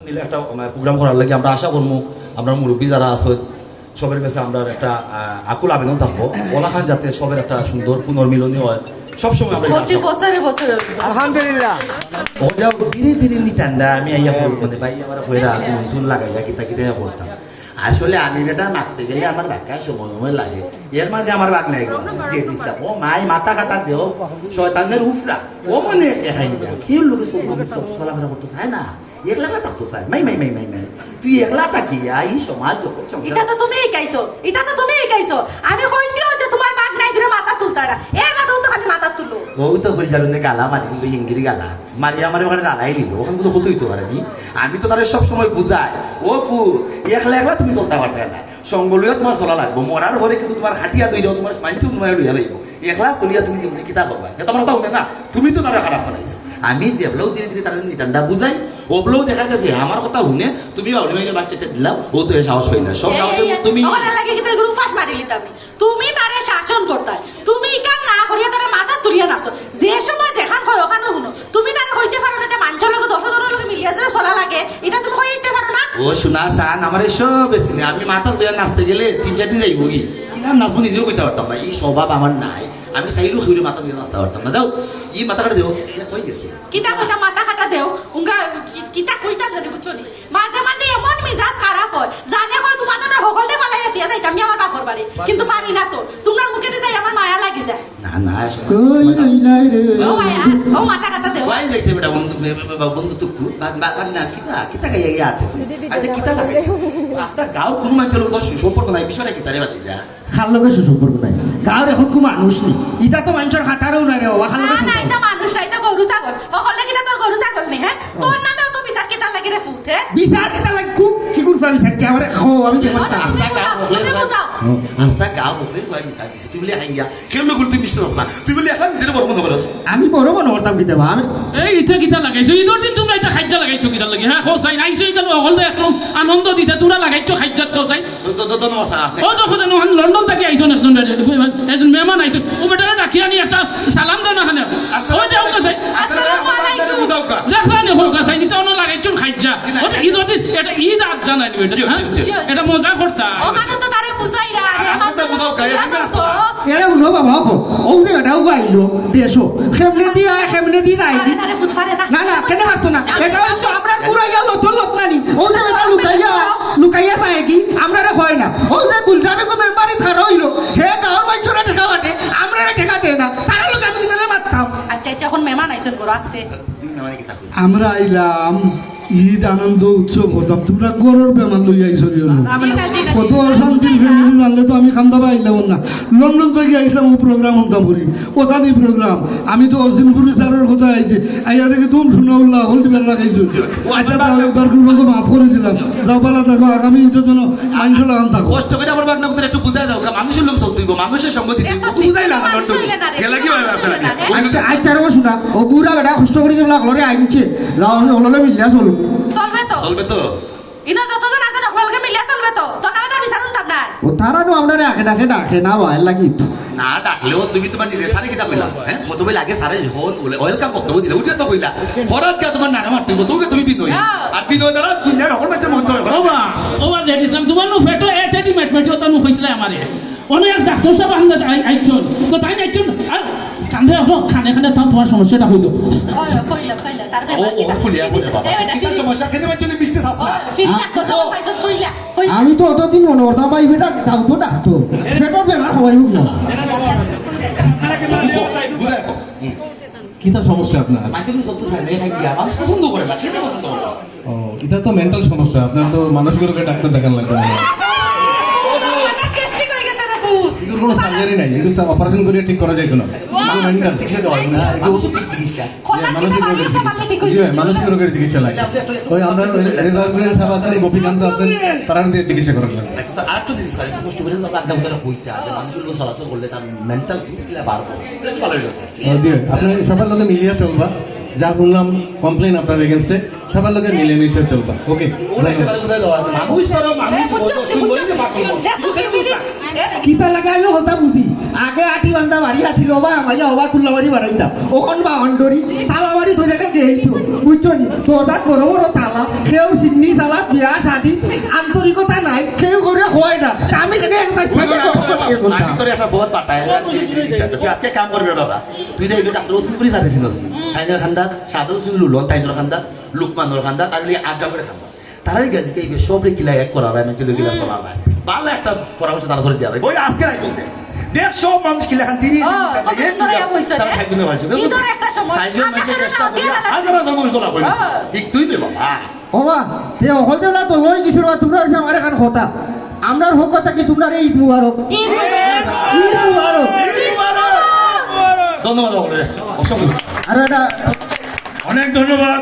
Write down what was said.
মিলে একটা প্রোগ্রাম করার লাগে আমরা আশা করবো আমরা মুরব্বী যারা আছে সবের কাছে আমরা একটা আকুল আবেদন থাকবো ওলাখান যাতে সবের একটা সুন্দর পুনর্মিলনী হয় সবসময় আমরা প্রতি বছরে বছরে আলহামদুলিল্লাহ ও যাও ধীরে ধীরে নি ঠান্ডা আমি আইয়া মানে ভাই আমার হইরা নতুন লাগাইয়া কিতা কিতা করতাম আসলে আমি বেটা মারতে গেলে আমার বাক্যায় সময় লাগে এর মাঝে আমার বাক নাই যে দিচ্ছা ও মাই মাথা কাটা দেও শয়তানের উফরা ও মানে এখানে কি লোকে চলাফেরা করতে চায় না একলা থাকতো চায় মাই মাই মাই মাই মাই তুই একলা থাকিয়া এই সমাজ এটা তো তুমি একাইছো এটা তো তুমি একাইছো আমি কইছি যে তোমার বাঘ নাই ধরে মাথা তুলতারা এর মাথাও তো খালি মাথা তুললো ও তো হইল জানুনে গালা মারি কিন্তু হিঙ্গিরি গালা মারি আমার ওখানে জ্বালাই দিল ওখানে কিন্তু হতোই তো পারেনি আমি তো তাদের সব সময় বুঝাই ও ফুল একলা একলা তুমি চলতে পারতে না সঙ্গ লইয়া তোমার চলা লাগবো মরার ঘরে কিন্তু তোমার হাটিয়া দইলেও তোমার মাইনছেও তোমার লইয়া লইব একলা চলিয়া তুমি জীবনে কিতা করবা তোমার কথা শুনে না তুমি তো তারা খারাপ বানাইছো আমি যেগুলোও ধীরে ধীরে তারা নিটান্ডা বুঝাই ওগুলোও দেখা গেছে আমার কথা শুনে তুমি অনিমাইলে বাচ্চাতে দিলাম ও তো সাহস পাই না সব সাহস তুমি ওখানে লাগে কিন্তু এগুলো ফাঁস মারি লিতাম তুমি তারে শাসন করতাই তুমি কান না করিয়া তারে মাথা তুলিয়া নাচো যে সময় দেখান হয় ওখানে শুনো তুমি তারে কইতে পারো না যে মানুষের লোক 10 জনের লোক মিলিয়া যে চলা লাগে এটা তুমি কইতে পারো না ও শোনা সান আমার সব বেশি না আমি মাথা লইয়া নাচতে গেলে 3-4 দিন যাইব কি কিনা নাচবো নিজেও কইতে পারতাম না এই স্বভাব আমার নাই আমি চাইলেও শুনে মাথা লইয়া নাচতে পারতাম না দাও ই মাথা কাটা দেও এটা কই গেছে কিতা কইতা মাথা কাটা দেও উঙ্গা কিতা কইতা জানি বুঝছনি মাঝে মাঝে এমন মিজাজ খারাপ হয় জানে হয় তোমার তো হকলতে পালাইয়া দিয়া যাইতাম আমি আমার বাপর বাড়ি কিন্তু পারি না তো তোমার মুখে দিয়ে যাই আমার মায়া লাগি যায় না না কই রইলাই রে ও মায়া ও মাথা কাটা দেও ওই যাইতে বেটা বন্ধু তুকু বাগ না কিতা কিতা গাইয়া গিয়া আটে তুমি আরে কিতা লাগাইছো রাস্তা গাঁও কোনো মানুষের লোক সম্পর্ক নাই বিষয়টা কিতা রে বাতি যা খাল লোকের সুসম্পর্ক নাই গাঁৱৰ এখন কোনো মানুষ নেই ইটা তো মানুষের হাতারও নাই রে ও খাল না লোকের না এটা মানুষ না এটা গরু ছাগল হকলতে কিতা তোর গরু ছাগল নেই হ্যাঁ তোর নামেও তো বিচার কিতা লাগি রে ফুট হ্যাঁ বিচার কেটা লাগে খুব কি করব বিচারছি আমার খো আমি দেখব তুমি বুঝাও রাস্তা গাঁও ওপরে ফুয়াই বিচার দিছে তুই বলে হাঙ্গিয়া কেউ লোক তুই বিশ্বাস না তুই বলে এখন নিজের বড় মনে করছ আমি বড় মনে করতাম কি দেবা আমি এই ইটা কিতা লাগাইছো ঈদের দিন তোমরা এটা খাদ্য লাগাইছো কিতা লাগি হ্যাঁ হোসাই নাইছো কেন অকল একদম আনন্দ দিতে তোমরা লাগাইছো খাদ্যত কোথায় তো নমস্কার ও দেখো জানো লন্ডন থেকে আইছো একজন মেহমান আইছো ও বেটারে ডাকি আনি একটা সালাম দাও না খানে ও যাও কাছে আসসালামু আলাইকুম দেখলা নি হোক কাছে নিতে অন লাগাইছো খাদ্যা ও ঈদের দিন এটা ঈদ আদ জানাই বেটা হ্যাঁ এটা মজা করতা ওখানে তো তারে বুঝাই রা এরে উনো বাবা ও যে এটাও গাইলো দেশো কেমনে দি যাই দি আরে ফুট পারে না না না কেন পারতো না এটা তো আমরা পুরো গেল তো লোক নানি ও যে এটা লুকাইয়া যায় কি আমরা রে হয় না ও যে গুলজারে কো মেম্বারে থার হইলো হে গাঁর মানুষরা টাকা বাটে আমরা টাকা দেয় না তারা লোক আমি দিলে মারতাম আচ্ছা আচ্ছা এখন মেহমান আইছেন করো আসতে তুই না মানে কি তাকু আমরা আইলাম ঈদ আনন্দ উৎসব করতাম তোমরা গরুর বেমান লইয়া আইসরি কত অশান্তির ফ্যামিলি জানলে তো আমি খান্দা আইলাম না লন্ডন থেকে আইসলাম ও প্রোগ্রাম হতাম করি কোথা নেই প্রোগ্রাম আমি তো অসিনপুরি স্যারের কথা আইছে আইয়া দেখে তুম শুনে উল্লাহ হলটি বেলা লাগাইছো আচ্ছা তাও একবার করবো তো মাফ করে দিলাম যাও পালা থাকো আগামী ঈদের জন্য মাংস লাগান থাকো কষ্ট করে আমার বাগনা কথা একটু বুঝাই দাও মানুষের লোক চলতে হইব মানুষের সম্মতি বুঝাইলা না গেলা কি হয় আচ্ছা আচ্ছা রে শুনা ও বুড়া বেটা কষ্ট করে দিলা ঘরে আইছে যাও হললে মিলিয়া চলো চলবে তো চলবে তো ইনো যতজন আছেন সকলকে মিলিয়া চলবে তো ধন্যবাদ বিচারুন আপনার ও তারা নো আমরা আগে ডাকে না ভাই লাগি না ডাকলেও তুমি তোমার নিজের সারে কিতা কইলা হ্যাঁ কত বই লাগে সারে যখন ওয়েলকাম বক্তব্য দিলে উঠে তো কইলা ফরাত কে তোমার নানা মারতে তোকে তুমি বিনয় আর বিনয় দ্বারা দুনিয়ার সকল মানুষের মন জয় ওবা ওবা যে ইসলাম তোমার নো ফেটো এটি মেটমেটি ওটা নো কইছিল আমারে অনেক ডাক্তার সাহেব আনতে আইছন তো তাই আইছন আর কান্দে হলো খানে তোমার সমস্যাটা হইতো কইলা তারপরে ও ফুলিয়া বলে বাবা কিতা সমস্যা কেন মানে বিশেষ আছে না ফিরনা তো পাইছো কইলা আমি তো অতদিন মনে করতাম ভাই বেটা দাও তো ডাকতো পেটর বেমার হওয়াই হোক না কিতা সমস্যা আপনার মাকে তো চলতে চায় না এই হাঙ্গিয়া মানুষ পছন্দ করে না খেতে পছন্দ করে না ও এটা তো মেন্টাল সমস্যা আপনার তো মানসিক রোগের ডাক্তার দেখান লাগবে এগুলো কোনো সার্জারি নাই এগুলো অপারেশন করে ঠিক করা যায় না চিকিৎসা দেওয়া হয় না এটা ওষুধ চিকিৎসা মানসিক রোগের চিকিৎসা লাগে ওই আমরা রেজার্ভের সাহেব আছেন গোপীকান্ত আছেন তারা দিয়ে চিকিৎসা করা লাগে আরেকটা জিনিস স্যার একটু কষ্ট করে একদম করে হইতে হবে মানুষের লোক চলাচল করলে তার মেন্টাল গুলা বাড়বো এটা তো ভালো কথা জি আপনি সবার লোকে মিলিয়ে চলবা যা শুনলাম কমপ্লেন আপনার এগেনস্টে সবার লোকে মিলেমিশে চলবা ওকে ওরা একেবারে বুঝাই দেওয়া আছে। মানুষ করো, মানুষ শুনবই যে পাগল। কিতা লাগে আমি কথা বুঝি আগে আটি বান্ধা বাড়ি আছিল বা মাইয়া হবা খুল্লা বাড়ি বাড়াইতাম ওখন বা অন্ডরি তালা বাড়ি ধরে রেখে যেহেতু বুঝছো নি তোর বড় বড় তালা সেও সিন্নি সালা বিয়া শাদি আন্তরিকতা নাই কেউ করে হয় না তা আমি সেখানে আমি তোর একটা বহুত পাঠায় তুই আজকে কাম করবি রে বাবা তুই যে এই ডাক্তার ওষুধ করে সাথে ছিলিস তাইনের খান্দার সাদা ওষুধ লুলন তাইনের খান্দার লুকমানোর খান্দার আর আড্ডা করে খান্দার তারাই গেছে এই সবরে কিলা এক করা যায় মেচলে কিলা চলা যায় ভালো একটা পরামর্শ তারা করে দেওয়া যায় ওই আজকে রাই বলতে দেখ সব মানুষ কিলা খান তিরিশ তারা খাইতে পারছে সাইজন মানুষের চেষ্টা করি হাজারা জমা চলা করি ঠিক তুই বে বাবা ওবা তে হজলা তো লই কিশোর বা তোমরা হইছে আমার এখান কথা আমরার হোক কথা কি তোমরা ঈদ মুবারক ঈদ মুবারক ধন্যবাদ সকলের অসংখ্য আর এটা অনেক ধন্যবাদ